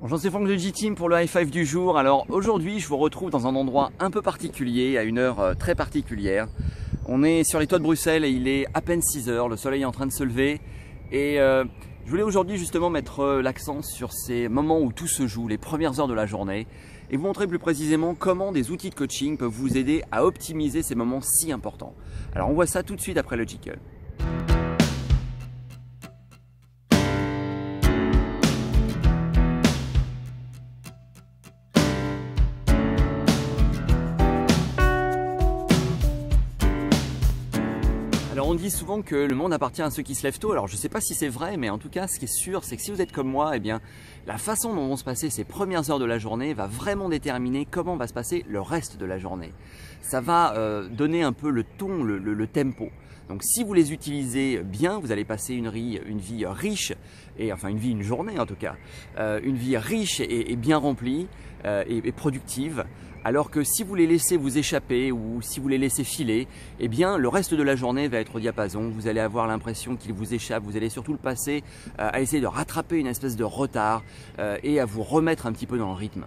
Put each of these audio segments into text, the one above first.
Bonjour, c'est Franck de G-Team pour le High Five du jour. Alors aujourd'hui, je vous retrouve dans un endroit un peu particulier, à une heure très particulière. On est sur les toits de Bruxelles et il est à peine 6 heures, le soleil est en train de se lever. Et je voulais aujourd'hui justement mettre l'accent sur ces moments où tout se joue, les premières heures de la journée, et vous montrer plus précisément comment des outils de coaching peuvent vous aider à optimiser ces moments si importants. Alors on voit ça tout de suite après le jingle. Alors on dit souvent que le monde appartient à ceux qui se lèvent tôt. Alors je ne sais pas si c'est vrai, mais en tout cas ce qui est sûr, c'est que si vous êtes comme moi, eh bien la façon dont vont se passer ces premières heures de la journée va vraiment déterminer comment va se passer le reste de la journée. Ça va donner un peu le ton, le tempo. Donc si vous les utilisez bien, vous allez passer une vie riche, une journée en tout cas, une vie riche et bien remplie et productive. Alors que si vous les laissez vous échapper ou si vous les laissez filer, eh bien le reste de la journée va être au diapason. Vous allez avoir l'impression qu'il vous échappe, vous allez surtout le passer à essayer de rattraper une espèce de retard et à vous remettre un petit peu dans le rythme.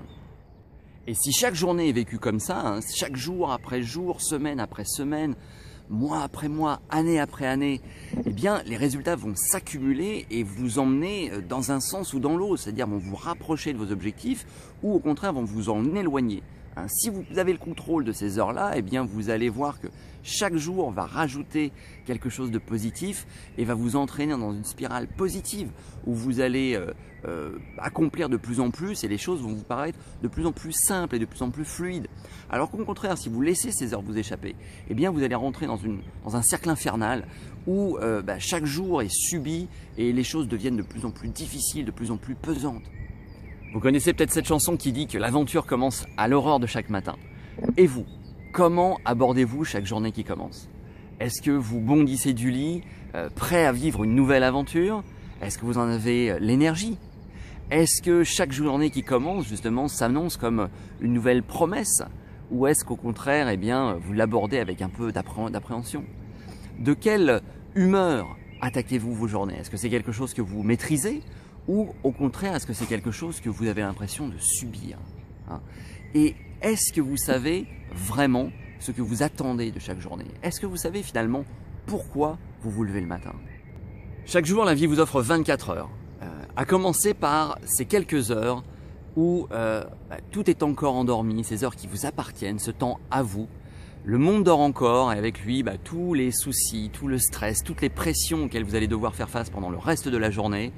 Et si chaque journée est vécue comme ça, chaque jour après jour, semaine après semaine, mois après mois, année après année, eh bien les résultats vont s'accumuler et vous emmener dans un sens ou dans l'autre, c'est-à-dire vont vous rapprocher de vos objectifs ou au contraire vont vous en éloigner. Si vous avez le contrôle de ces heures-là, eh bien vous allez voir que chaque jour va rajouter quelque chose de positif et va vous entraîner dans une spirale positive où vous allez accomplir de plus en plus et les choses vont vous paraître de plus en plus simples et de plus en plus fluides. Alors qu'au contraire, si vous laissez ces heures vous échapper, eh bien vous allez rentrer dans un cercle infernal où chaque jour est subi et les choses deviennent de plus en plus difficiles, de plus en plus pesantes. Vous connaissez peut-être cette chanson qui dit que l'aventure commence à l'aurore de chaque matin. Et vous, comment abordez-vous chaque journée qui commence? Est-ce que vous bondissez du lit, prêt à vivre une nouvelle aventure? Est-ce que vous en avez l'énergie? Est-ce que chaque journée qui commence justement s'annonce comme une nouvelle promesse? Ou est-ce qu'au contraire, eh bien, vous l'abordez avec un peu d'appréhension? De quelle humeur attaquez-vous vos journées? Est-ce que c'est quelque chose que vous maîtrisez? Ou au contraire, est-ce que c'est quelque chose que vous avez l'impression de subir? Et est-ce que vous savez vraiment ce que vous attendez de chaque journée? Est-ce que vous savez finalement pourquoi vous vous levez le matin? Chaque jour, la vie vous offre 24 heures, à commencer par ces quelques heures où tout est encore endormi, ces heures qui vous appartiennent, ce temps à vous. Le monde dort encore et avec lui tous les soucis, tout le stress, toutes les pressions auxquelles vous allez devoir faire face pendant le reste de la journée.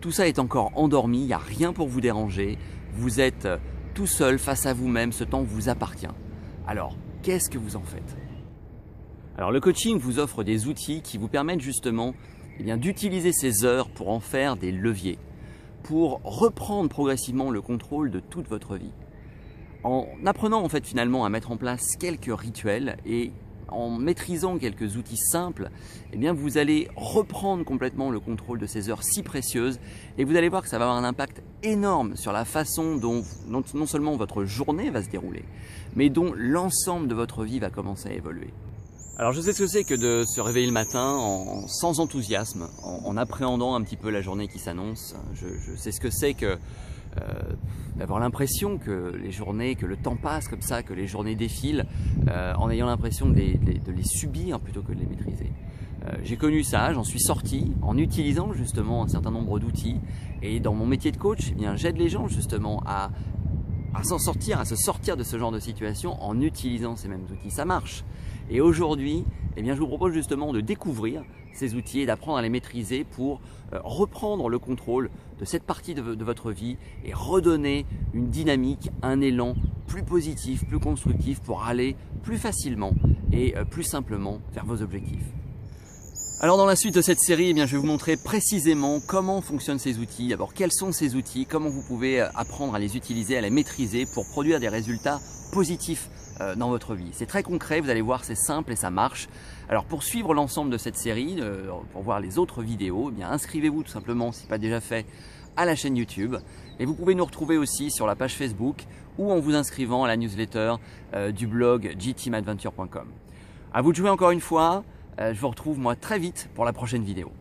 Tout ça est encore endormi, il n'y a rien pour vous déranger, vous êtes tout seul face à vous-même, ce temps vous appartient. Alors, qu'est-ce que vous en faites? Alors le coaching vous offre des outils qui vous permettent justement d'utiliser ces heures pour en faire des leviers, pour reprendre progressivement le contrôle de toute votre vie. En apprenant finalement à mettre en place quelques rituels et en maîtrisant quelques outils simples, eh bien vous allez reprendre complètement le contrôle de ces heures si précieuses et vous allez voir que ça va avoir un impact énorme sur la façon dont non seulement votre journée va se dérouler, mais dont l'ensemble de votre vie va commencer à évoluer. Alors je sais ce que c'est que de se réveiller le matin sans enthousiasme, en appréhendant un petit peu la journée qui s'annonce. Je sais ce que c'est que d'avoir l'impression que le temps passe comme ça, que les journées défilent, en ayant l'impression de les subir plutôt que de les maîtriser. J'ai connu ça, j'en suis sorti en utilisant justement un certain nombre d'outils et dans mon métier de coach, j'aide les gens justement à s'en sortir, à se sortir de ce genre de situation en utilisant ces mêmes outils. Ça marche. Et aujourd'hui, je vous propose justement de découvrir ces outils et d'apprendre à les maîtriser pour reprendre le contrôle de cette partie de votre vie et redonner une dynamique, un élan plus positif, plus constructif pour aller plus facilement et plus simplement vers vos objectifs. Alors dans la suite de cette série, je vais vous montrer précisément comment fonctionnent ces outils, d'abord quels sont ces outils, comment vous pouvez apprendre à les utiliser, à les maîtriser pour produire des résultats positifs dans votre vie. C'est très concret, vous allez voir, c'est simple et ça marche. Alors pour suivre l'ensemble de cette série, pour voir les autres vidéos, inscrivez-vous tout simplement, si pas déjà fait, à la chaîne YouTube. Et vous pouvez nous retrouver aussi sur la page Facebook ou en vous inscrivant à la newsletter du blog gteamadventure.com. À vous de jouer encore une fois. Je vous retrouve moi très vite pour la prochaine vidéo.